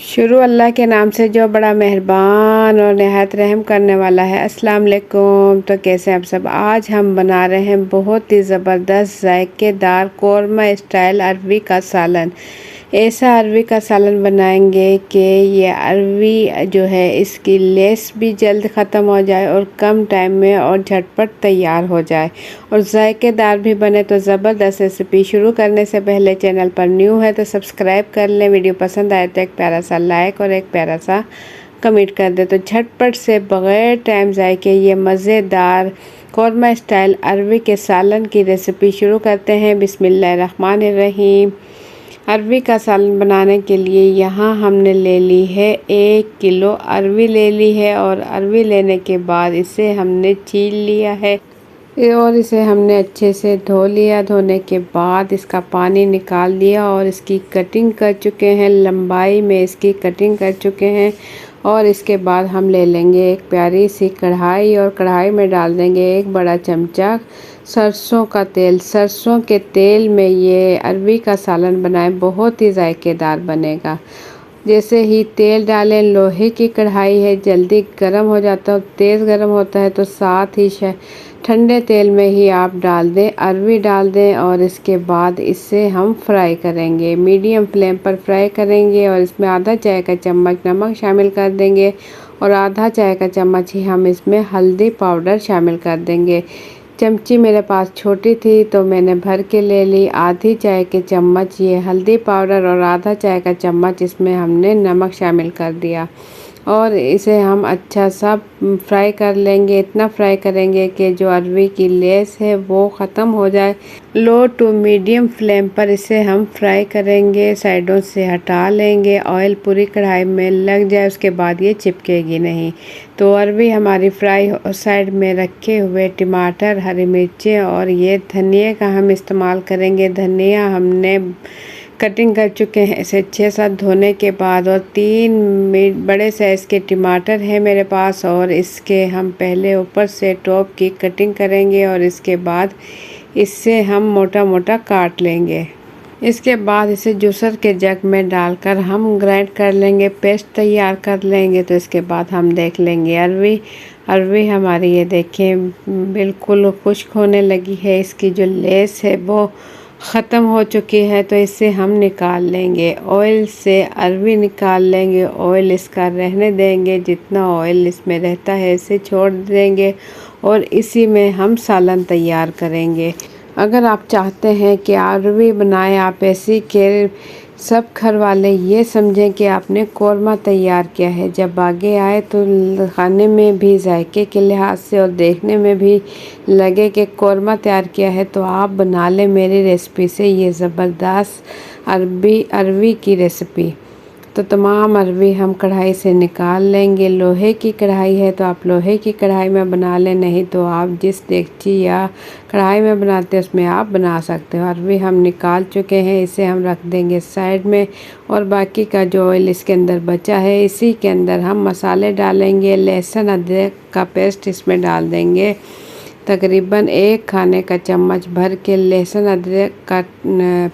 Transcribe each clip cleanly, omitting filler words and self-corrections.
शुरू अल्लाह के नाम से जो बड़ा मेहरबान और नहायत रहम करने वाला है। अस्सलाम वालेकुम। तो कैसे हैं आप सब। आज हम बना रहे हैं बहुत ही ज़बरदस्त जायकेदार कौरमा स्टाइल अरवी का सालन। ऐसा अरवी का सालन बनाएंगे कि ये अरवी जो है इसकी लेस भी जल्द ख़त्म हो जाए और कम टाइम में और झटपट तैयार हो जाए और जायकेदार भी बने। तो ज़बरदस्त रेसिपी शुरू करने से पहले चैनल पर न्यू है तो सब्सक्राइब कर लें। वीडियो पसंद आए तो एक प्यारा सा लाइक और एक प्यारा सा कमेंट कर दे। तो झटपट से बग़ैर टाइम ज़ाय के ये मज़ेदार कौरमा स्टाइल अरवी के सालन की रेसिपी शुरू करते हैं। बिस्मिल्लाहिर्रहमानिर्रहीम। अरवी का सालन बनाने के लिए यहाँ हमने ले ली है 1 किलो अरवी ले ली है और अरवी लेने के बाद इसे हमने छील लिया है और इसे हमने अच्छे से धो लिया। धोने के बाद इसका पानी निकाल दिया और इसकी कटिंग कर चुके हैं। लंबाई में इसकी कटिंग कर चुके हैं और इसके बाद हम ले लेंगे एक प्यारी सी कढ़ाई और कढ़ाई में डाल देंगे 1 बड़ा चमचा सरसों का तेल। सरसों के तेल में ये अरवी का सालन बनाएं, बहुत ही जायकेदार बनेगा। जैसे ही तेल डालें, लोहे की कढ़ाई है, जल्दी गर्म हो जाता है। तेज़ गर्म होता है तो साथ ही ठंडे तेल में ही आप डाल दें, अरवी डाल दें और इसके बाद इसे हम फ्राई करेंगे। मीडियम फ्लेम पर फ्राई करेंगे और इसमें आधा चाय का चम्मच नमक शामिल कर देंगे और आधा चाय का चम्मच ही हम इसमें हल्दी पाउडर शामिल कर देंगे। चमची मेरे पास छोटी थी तो मैंने भर के ले ली। आधी चाय के चम्मच ये हल्दी पाउडर और आधा चाय का चम्मच इसमें हमने नमक शामिल कर दिया और इसे हम अच्छा सा फ्राई कर लेंगे। इतना फ्राई करेंगे कि जो अरवी की लेस है वो ख़त्म हो जाए। लो टू मीडियम फ्लेम पर इसे हम फ्राई करेंगे, साइडों से हटा लेंगे, ऑयल पूरी कढ़ाई में लग जाए, उसके बाद ये चिपकेगी नहीं। तो अरवी हमारी फ्राई और साइड में रखे हुए टमाटर, हरी मिर्चें और ये धनिया का हम इस्तेमाल करेंगे। धनिया हमने कटिंग कर चुके हैं इसे 6-7 धोने के बाद और 3 बड़े साइज़ के टमाटर हैं मेरे पास और इसके हम पहले ऊपर से टॉप की कटिंग करेंगे और इसके बाद इससे हम मोटा मोटा काट लेंगे। इसके बाद इसे जूसर के जग में डालकर हम ग्राइंड कर लेंगे, पेस्ट तैयार कर लेंगे। तो इसके बाद हम देख लेंगे अरवी हमारी ये देखें बिल्कुल खुश्क होने लगी है। इसकी जो लेस है वो ख़त्म हो चुकी है तो इसे हम निकाल लेंगे। ऑयल से अरवी निकाल लेंगे, ऑयल इसका रहने देंगे। जितना ऑयल इसमें रहता है इसे छोड़ देंगे और इसी में हम सालन तैयार करेंगे। अगर आप चाहते हैं कि अरवी बनाएं आप ऐसी कि सब घर वाले ये समझें कि आपने कौरमा तैयार किया है, जब आगे आए तो खाने में भी जायके के लिहाज से और देखने में भी लगे कि कौरमा तैयार किया है, तो आप बना लें मेरी रेसिपी से ये ज़बरदस्त अरवी की रेसिपी। तो तमाम अरवी हम कढ़ाई से निकाल लेंगे। लोहे की कढ़ाई है तो आप लोहे की कढ़ाई में बना लें, नहीं तो आप जिस देगची या कढ़ाई में बनाते हैं उसमें आप बना सकते हो। अरवी हम निकाल चुके हैं, इसे हम रख देंगे साइड में और बाकी का जो ऑयल इसके अंदर बचा है इसी के अंदर हम मसाले डालेंगे। लहसुन अदरक का पेस्ट इसमें डाल देंगे, तकरीबन 1 खाने का चम्मच भर के लहसुन अदरक का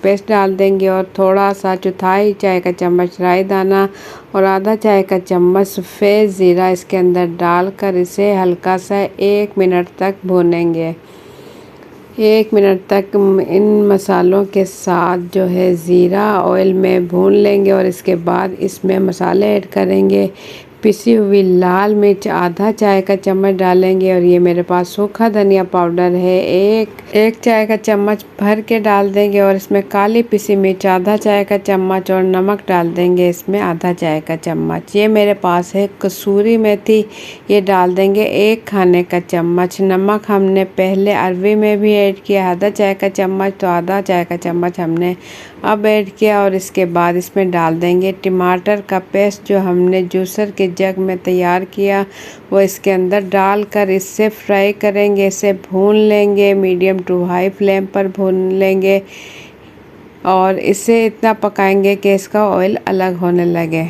पेस्ट डाल देंगे और थोड़ा सा चौथाई चाय का चम्मच राई दाना और आधा चाय का चम्मच सफ़ेद ज़ीरा इसके अंदर डालकर इसे हल्का सा 1 मिनट तक भूनेंगे। 1 मिनट तक इन मसालों के साथ जो है ज़ीरा ऑयल में भून लेंगे और इसके बाद इसमें मसाले ऐड करेंगे। पिसी हुई लाल मिर्च आधा चाय का चम्मच डालेंगे और ये मेरे पास सूखा धनिया पाउडर है एक चाय का चम्मच भर के डाल देंगे और इसमें काली पिसी मिर्च आधा चाय का चम्मच और नमक डाल देंगे इसमें आधा चाय का चम्मच। ये मेरे पास है कसूरी मेथी, ये डाल देंगे 1 खाने का चम्मच। नमक हमने पहले अरवी में भी ऐड किया आधा चाय का चम्मच, तो आधा चाय का चम्मच हमने अब ऐड किया और इसके बाद इसमें डाल देंगे टमाटर का पेस्ट जो हमने जूसर के जग में तैयार किया, वो इसके अंदर डालकर इससे फ्राई करेंगे। इसे भून लेंगे, मीडियम टू हाई फ्लेम पर भून लेंगे और इसे इतना पकाएंगे कि इसका ऑयल अलग होने लगे।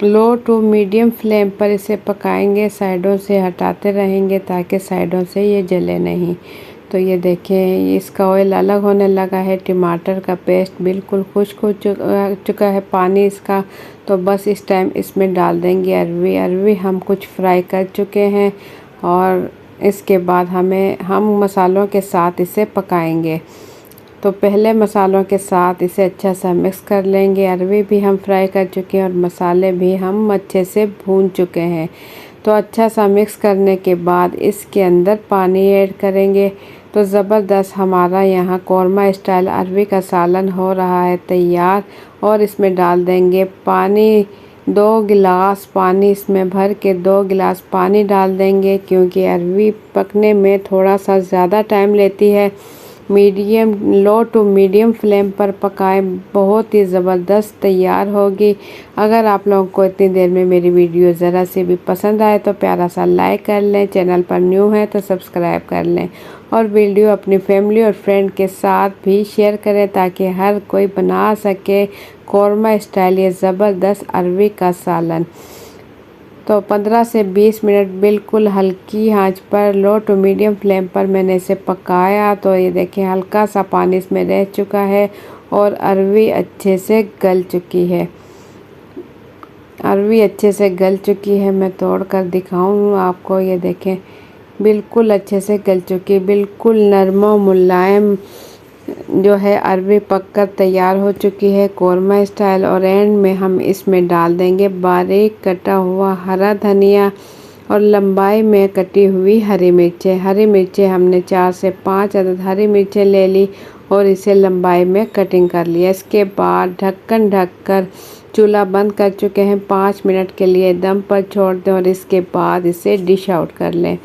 लो टू मीडियम फ्लेम पर इसे पकाएंगे, साइडों से हटाते रहेंगे ताकि साइडों से ये जले नहीं। तो ये देखें इसका ऑयल अलग होने लगा है। टमाटर का पेस्ट बिल्कुल खुश्क हो चुका है पानी इसका, तो बस इस टाइम इसमें डाल देंगे अरवी। अरवी हम कुछ फ्राई कर चुके हैं और इसके बाद हम मसालों के साथ इसे पकाएंगे। तो पहले मसालों के साथ इसे अच्छा सा मिक्स कर लेंगे। अरवी भी हम फ्राई कर चुके हैं और मसाले भी हम अच्छे से भून चुके हैं। तो अच्छा सा मिक्स करने के बाद इसके अंदर पानी ऐड करेंगे। तो ज़बरदस्त हमारा यहाँ कौरमा स्टाइल अरवी का सालन हो रहा है तैयार। और इसमें डाल देंगे पानी, 2 गिलास पानी इसमें भर के 2 गिलास पानी डाल देंगे, क्योंकि अरवी पकने में थोड़ा सा ज़्यादा टाइम लेती है। लो टू मीडियम फ्लेम पर पकाएं, बहुत ही ज़बरदस्त तैयार होगी। अगर आप लोगों को इतनी देर में मेरी वीडियो ज़रा से भी पसंद आए तो प्यारा सा लाइक कर लें, चैनल पर न्यू है तो सब्सक्राइब कर लें और वीडियो अपनी फैमिली और फ्रेंड के साथ भी शेयर करें ताकि हर कोई बना सके कौरमा स्टाइल ये ज़बरदस्त अरवी का सालन। तो 15 से 20 मिनट बिल्कुल हल्की आंच पर लो टू मीडियम फ्लेम पर मैंने इसे पकाया। तो ये देखें हल्का सा पानी इसमें रह चुका है और अरवी अच्छे से गल चुकी है। अरवी अच्छे से गल चुकी है, मैं तोड़ कर दिखाऊँ आपको। ये देखें बिल्कुल अच्छे से गल चुकी है, बिल्कुल नरम और मुलायम जो है अरवी पककर तैयार हो चुकी है कौरमा स्टाइल। और एंड में हम इसमें डाल देंगे बारीक कटा हुआ हरा धनिया और लंबाई में कटी हुई हरी मिर्चें। हरी मिर्चें हमने 4 से 5 अदद हरी मिर्चें ले ली और इसे लंबाई में कटिंग कर लिया। इसके बाद ढक्कन ढककर चूल्हा बंद कर चुके हैं, 5 मिनट के लिए दम पर छोड़ दें और इसके बाद इसे डिश आउट कर लें।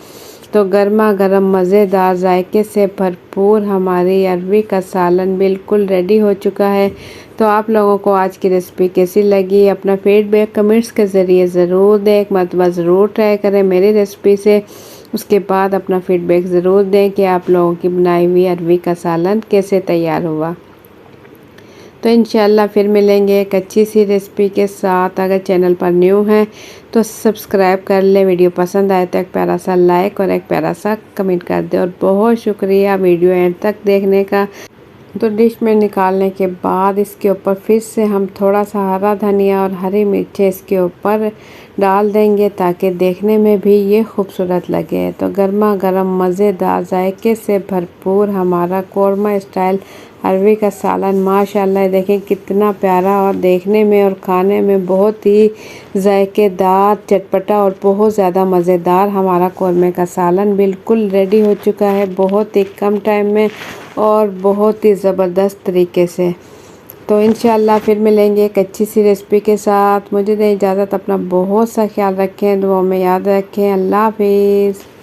तो गर्मा गर्म मज़ेदार जायके से भरपूर हमारी अरवी का सालन बिल्कुल रेडी हो चुका है। तो आप लोगों को आज की रेसिपी कैसी लगी, अपना फीडबैक कमेंट्स के ज़रिए ज़रूर दें। एक मरतबा ज़रूर ट्राई करें मेरी रेसिपी से, उसके बाद अपना फीडबैक ज़रूर दें कि आप लोगों की बनाई हुई अरवी का सालन कैसे तैयार हुआ। तो इंशाल्लाह फिर मिलेंगे एक अच्छी सी रेसिपी के साथ। अगर चैनल पर न्यू हैं तो सब्सक्राइब कर लें, वीडियो पसंद आए तो एक प्यारा सा लाइक और एक प्यारा सा कमेंट कर दें। और बहुत शुक्रिया वीडियो एंड तक देखने का। तो डिश में निकालने के बाद इसके ऊपर फिर से हम थोड़ा सा हरा धनिया और हरी मिर्चें इसके ऊपर डाल देंगे ताकि देखने में भी ये खूबसूरत लगे। तो गर्मा गर्म मज़ेदार जायके से भरपूर हमारा कौरमा स्टाइल अरवी का सालन माशाल्लाह देखें कितना प्यारा और देखने में और खाने में बहुत ही जायकेदार, चटपटा और बहुत ज़्यादा मज़ेदार हमारा कौरमे का सालन बिल्कुल रेडी हो चुका है, बहुत ही कम टाइम में और बहुत ही ज़बरदस्त तरीके से। तो इंशाल्लाह फिर मिलेंगे एक अच्छी सी रेसिपी के साथ। मुझे दें इजाज़त, अपना बहुत सा ख्याल रखें, दुआ में याद रखें। अल्लाह हाफिज़।